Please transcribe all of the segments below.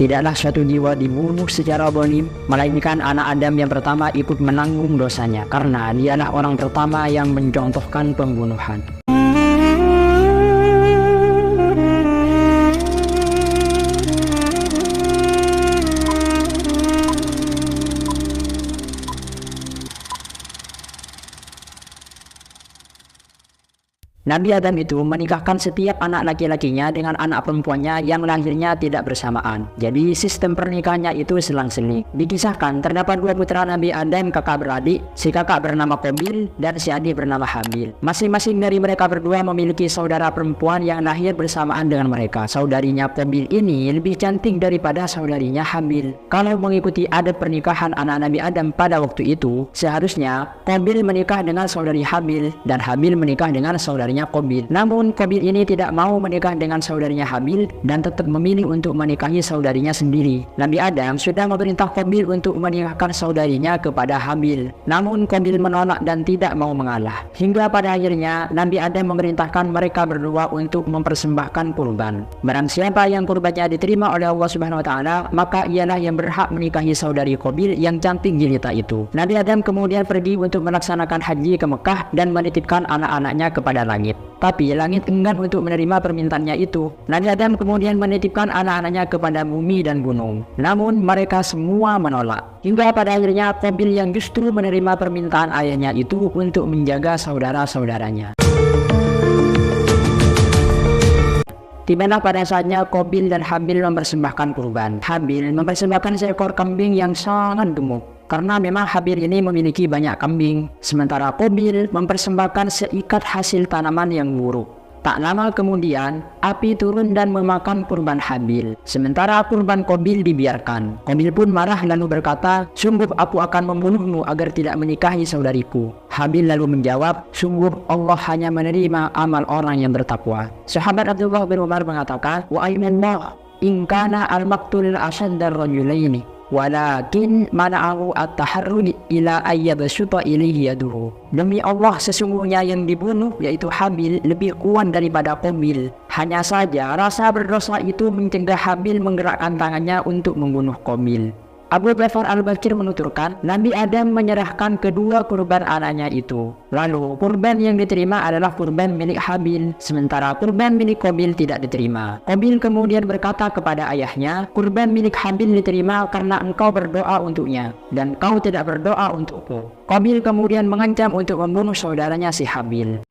Tidaklah suatu jiwa dibunuh secara zalim, melainkan anak Adam yang pertama ikut menanggung dosanya, karena dialah orang pertama yang mencontohkan pembunuhan. Nabi Adam itu menikahkan setiap anak laki-lakinya dengan anak perempuannya yang lahirnya tidak bersamaan. Jadi sistem pernikahannya itu selang-seling. Dikisahkan terdapat dua putra Nabi Adam kakak beradik, si kakak bernama Qabil dan si adik bernama Habil. Masing-masing dari mereka berdua memiliki saudara perempuan yang lahir bersamaan dengan mereka. Saudarinya Qabil ini lebih cantik daripada saudarinya Habil. Kalau mengikuti adat pernikahan anak Nabi Adam pada waktu itu, seharusnya Qabil menikah dengan saudari Habil dan Habil menikah dengan saudarinya Qabil. Namun Qabil ini tidak mau menikah dengan saudarinya Habil dan tetap memilih untuk menikahi saudarinya sendiri. Nabi Adam sudah memerintah Qabil untuk menikahkan saudarinya kepada Habil. Namun Qabil menolak dan tidak mau mengalah. Hingga pada akhirnya Nabi Adam memerintahkan mereka berdua untuk mempersembahkan kurban. Barang siapa yang kurbannya diterima oleh Allah Subhanahu wa taala, maka ialah yang berhak menikahi saudari Qabil yang cantik jelita itu. Nabi Adam kemudian pergi untuk melaksanakan haji ke Mekah dan menitipkan anak-anaknya kepada langit. Tapi langit enggan untuk menerima permintaannya itu. Nabi Adam kemudian menitipkan anak-anaknya kepada bumi dan gunung. Namun mereka semua menolak. Hingga pada akhirnya Qabil yang justru menerima permintaan ayahnya itu untuk menjaga saudara-saudaranya. Tibalah pada saatnya Qabil dan Habil mempersembahkan kurban. Habil mempersembahkan seekor kambing yang sangat gemuk, karena memang Habil ini memiliki banyak kambing. Sementara Qabil mempersembahkan seikat hasil tanaman yang buruk. Tak lama kemudian, api turun dan memakan kurban Habil. Sementara kurban Qabil dibiarkan. Qabil pun marah lalu berkata, "Sungguh aku akan membunuhmu agar tidak menikahi saudariku." Habil lalu menjawab, "Sungguh Allah hanya menerima amal orang yang bertakwa." Sahabat Abdullah bin Umar mengatakan, "Wa aymanallah in kana al-maqtul ashaddar rajulaini walakin mana'ahu at-taharrud ila ayyabsuta ilaihi yaduhu." Demi Allah, sesungguhnya yang dibunuh yaitu Habil lebih kuat daripada Qabil. Hanya saja rasa berdosa itu mencegah Habil menggerakkan tangannya untuk membunuh Qabil. Abu Bakar Al-Bakir menuturkan, Nabi Adam menyerahkan kedua kurban anaknya itu. Lalu kurban yang diterima adalah kurban milik Habil, sementara kurban milik Qabil tidak diterima. Qabil kemudian berkata kepada ayahnya, "Kurban milik Habil diterima karena engkau berdoa untuknya, dan kau tidak berdoa untukku." Qabil kemudian mengancam untuk membunuh saudaranya si Habil.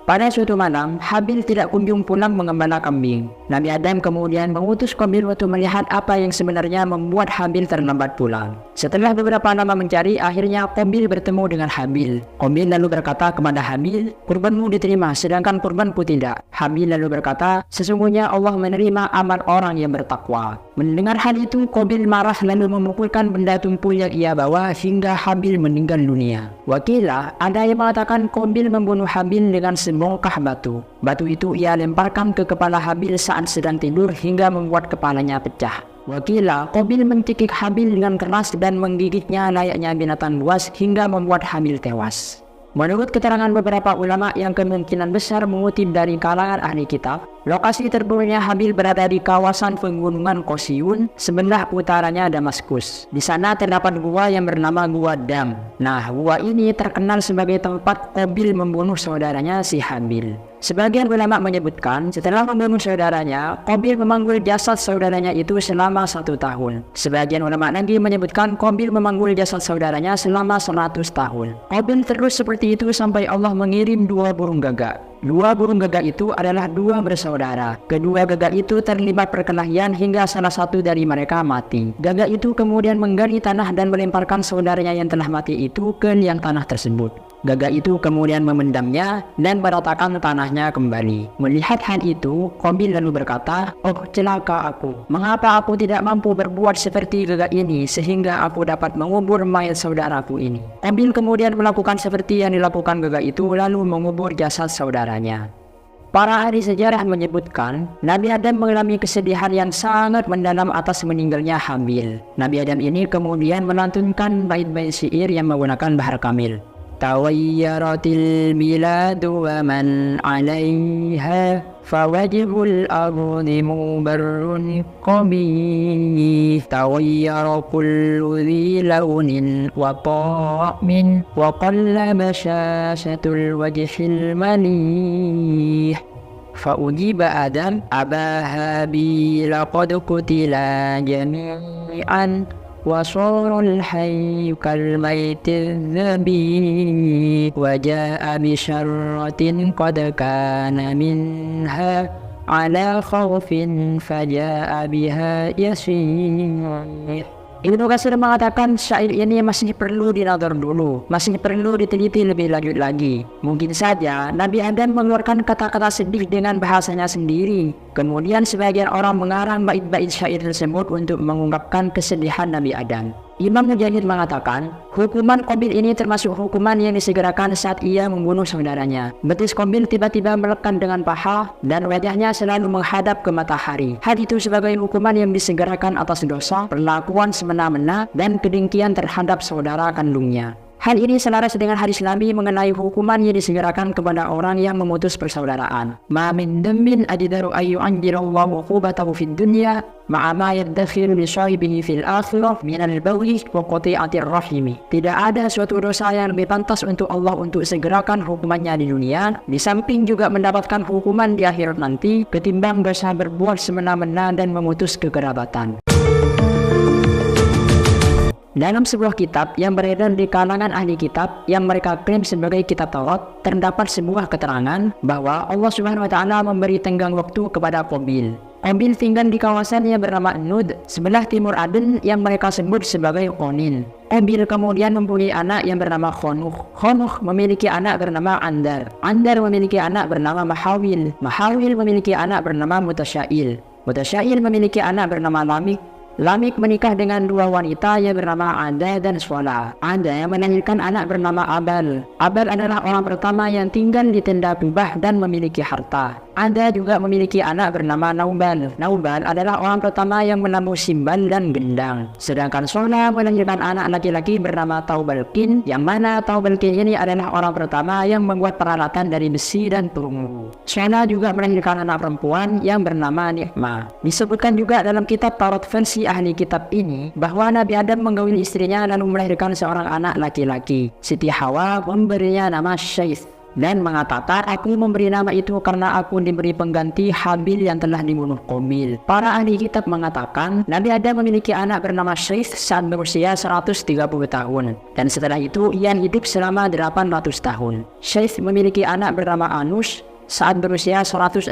Pada suatu malam, Habil tidak kunjung pulang mengembala kambing. Nabi Adam kemudian mengutus Qabil untuk melihat apa yang sebenarnya membuat Habil terlambat pulang. Setelah beberapa lama mencari, akhirnya Qabil bertemu dengan Habil. Qabil lalu berkata kepada Habil, "Kurbanmu diterima, sedangkan kurbanku tidak." Habil lalu berkata, "Sesungguhnya Allah menerima amal orang yang bertakwa." Mendengar hal itu, Qabil marah lalu memukulkan benda tumpul yang ia bawa hingga Habil meninggal dunia. Wakilah, ada yang mengatakan Qabil membunuh Habil dengan sebongkah batu. Batu itu ia lemparkan ke kepala Habil saat sedang tidur hingga membuat kepalanya pecah. Wakilah, Qabil mencekik Habil dengan keras dan menggigitnya layaknya binatang buas hingga membuat Habil tewas. Menurut keterangan beberapa ulama yang kemungkinan besar mengutip dari kalangan ahli kitab, lokasi terbunuhnya Habil berada di kawasan pegunungan Qasiyun, sebelah utaranya Damaskus. Di sana terdapat gua yang bernama Gua Dam. Nah, gua ini terkenal sebagai tempat Qabil membunuh saudaranya si Habil. Sebagian ulama menyebutkan setelah membunuh saudaranya, Qabil memanggul jasad saudaranya itu selama 1 tahun. Sebagian ulama lagi menyebutkan Qabil memanggul jasad saudaranya selama 100 tahun. Qabil terus seperti itu sampai Allah mengirim 2 burung gagak. 2 burung gagak itu adalah 2 bersaudara. Kedua gagak itu terlibat perkelahian hingga salah satu dari mereka mati. Gagak itu kemudian menggali tanah dan melemparkan saudaranya yang telah mati itu ke liang tanah tersebut. Gagak itu kemudian memendamnya dan meratakan tanahnya kembali. Melihat hal itu, Qabil lalu berkata, "Oh celaka aku, mengapa aku tidak mampu berbuat seperti gagak ini sehingga aku dapat mengubur mayat saudaraku ini." Qabil kemudian melakukan seperti yang dilakukan gagak itu lalu mengubur jasad saudaranya. Para ahli sejarah menyebutkan Nabi Adam mengalami kesedihan yang sangat mendalam atas meninggalnya Habil. Nabi Adam ini kemudian melantunkan bait-bait syair yang menggunakan bahar kamil. Tawayyaratil biladu wa man 'alaiha فوجه الأرض مغبر قبيح تغير كل ذي لون وطعم وقل بشاشة الوجه المليح فأجيب آدم أبا هابيل قد قتلا جميعا وصار الحي كالميت الذبيح وجاء بشرة قد كان منها على خوف فجاء بها يسير. Ibnu Katsir mengatakan syair ini masih perlu dinadhar dulu, masih perlu diteliti lebih lanjut lagi. Mungkin saja Nabi Adam mengeluarkan kata-kata sedih dengan bahasanya sendiri. Kemudian sebagian orang mengarang bait-bait syair tersebut untuk mengungkapkan kesedihan Nabi Adam. Imam Mujahid mengatakan, hukuman Qabil ini termasuk hukuman yang disegerakan saat ia membunuh saudaranya. Betis Qabil tiba-tiba melekat dengan paha dan wajahnya selalu menghadap ke matahari. Hal itu sebagai hukuman yang disegerakan atas dosa, perlakuan semena-mena, dan kedengkian terhadap saudara kandungnya. Hal ini selaras dengan hadis Nabi mengenai hukuman yang disegerakan kepada orang yang memutus persaudaraan. Ma min dambin ajdaru an yu'ajjilallahu 'uqubatahu fid dunya ma'a ma yaddakhiru li sahibihi fil akhirah min al-baghi wa qati'atir rahim. Tidak ada suatu dosa yang lebih pantas untuk Allah untuk segerakan hukumannya di dunia, di samping juga mendapatkan hukuman di akhirat nanti, ketimbang dosa berbuat semena-mena dan memutus kekerabatan. Dalam sebuah kitab yang beredar di kalangan ahli kitab yang mereka klaim sebagai kitab Taurat, terdapat sebuah keterangan bahwa Allah Subhanahu wa taala memberi tenggang waktu kepada Qabil. Qabil tinggal di kawasan yang bernama Nud, sebelah timur Aden yang mereka sebut sebagai Qonin. Qabil kemudian mempunyai anak yang bernama Khonuh. Khonuh memiliki anak bernama Andar. Andar memiliki anak bernama Mahawil. Mahawil memiliki anak bernama Mutasyail. Mutasyail memiliki anak bernama Lamik. Lamik menikah dengan dua wanita yang bernama Ada dan Swala. Ada yang melahirkan anak bernama Abal. Abal adalah orang pertama yang tinggal di tenda kubah dan memiliki harta. Ada juga memiliki anak bernama Naubal. Naubal adalah orang pertama yang menabuh simbal dan gendang. Sedangkan Swala melahirkan anak laki-laki bernama Taubalkin, yang mana Taubalkin ini adalah orang pertama yang membuat peralatan dari besi dan perunggu. Swala juga melahirkan anak perempuan yang bernama Nikmah. Disebutkan juga dalam kitab Taurat versi ahli kitab ini bahwa Nabi Adam menggauli istrinya lalu melahirkan seorang anak laki-laki. Siti Hawa memberinya nama Syais dan mengatakan, aku memberi nama itu karena aku diberi pengganti Habil yang telah dibunuh Qabil. Para ahli kitab mengatakan Nabi Adam memiliki anak bernama Syais saat berusia 130 tahun, dan setelah itu ia hidup selama 800 tahun. Syais memiliki anak bernama Anus saat berusia 165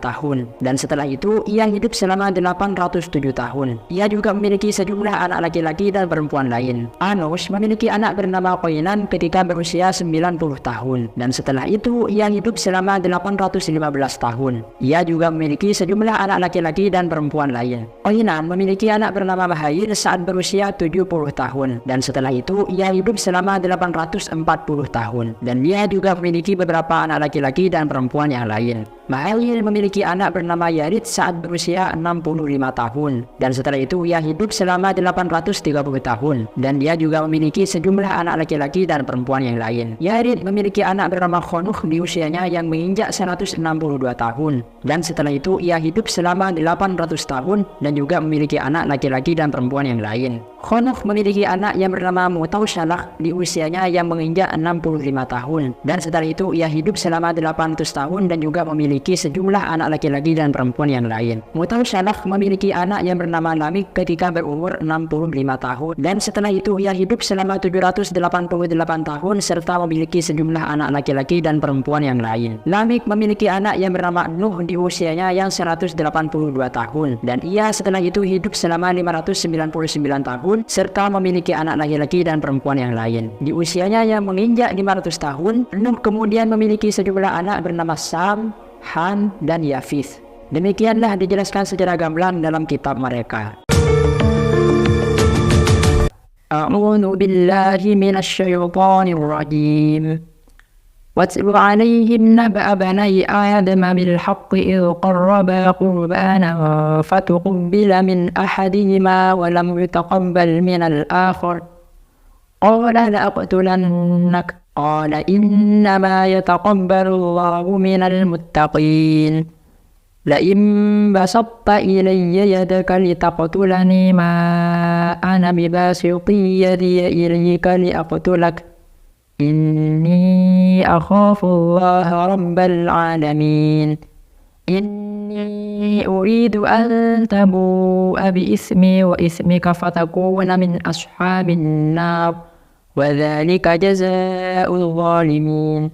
tahun, dan setelah itu ia hidup selama 807 tahun. Ia juga memiliki sejumlah anak laki-laki dan perempuan lain. Anus memiliki anak bernama Qainan ketika berusia 90 tahun, dan setelah itu ia hidup selama 815 tahun. Ia juga memiliki sejumlah anak laki-laki dan perempuan lain. Qainan memiliki anak bernama Mahayir saat berusia 70 tahun, dan setelah itu ia hidup selama 840 tahun, dan dia juga memiliki beberapa anak laki-laki dan perempuan yang lain. Mahayir memiliki anak bernama Yarid saat berusia 65 tahun, dan setelah itu ia hidup selama 830 tahun, dan dia juga memiliki sejumlah anak laki-laki dan perempuan yang lain. Yarid memiliki anak bernama Khonuh di usianya yang menginjak 162 tahun, dan setelah itu ia hidup selama 800 tahun dan juga memiliki anak laki-laki dan perempuan yang lain. Khonuh memiliki anak yang bernama Mutawsyalah di usianya yang menginjak 65 tahun, dan setelah itu ia hidup selama 800 tahun dan juga memiliki sejumlah anak laki-laki dan perempuan yang lain. Mutawsyalah memiliki anak yang bernama Lamik ketika berumur 65 tahun, dan setelah itu ia hidup selama 788 tahun serta memiliki sejumlah anak laki-laki dan perempuan yang lain. Lamik memiliki anak yang bernama Nuh di usianya yang 182 tahun, dan ia setelah itu hidup selama 599 tahun serta memiliki anak laki-laki dan perempuan yang lain. Di usianya yang menginjak 500 tahun, Nuh kemudian memiliki sejumlah anak bernama Sam, Han, dan Yafith. Demikianlah dijelaskan secara gamblang dalam kitab mereka. A'udzu billahi minasy syaithanir rajim. واتل عليهم نبأ بني آدم بالحق إذ قربا قربانا فتقبل من أحدهما ولم يتقبل من الآخر قال لأقتلنك قال إنما يتقبل الله من المتقين لئن بسطت إلي يدك لتقتلني ما أنا بباسط يدي إليك لأقتلك إني أخاف الله رب العالمين إني أريد أن تبوء بإثمي وإثمك فتكون من أصحاب النار وذلك جزاء الظالمين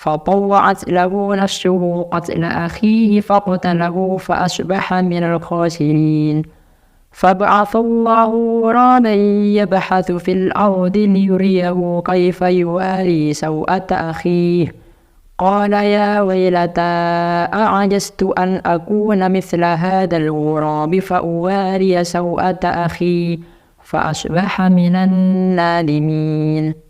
فطوعت له نفسه قتل أخيه فقتله فأصبح من الخاسرين فبعث الله غرابا يبحث في الأرض ليريه كيف يواري سوءة أخيه قال يا ويلتى أعجزت أن أكون مثل هذا الغراب فأواري سوءة أخي فأصبح من النادمين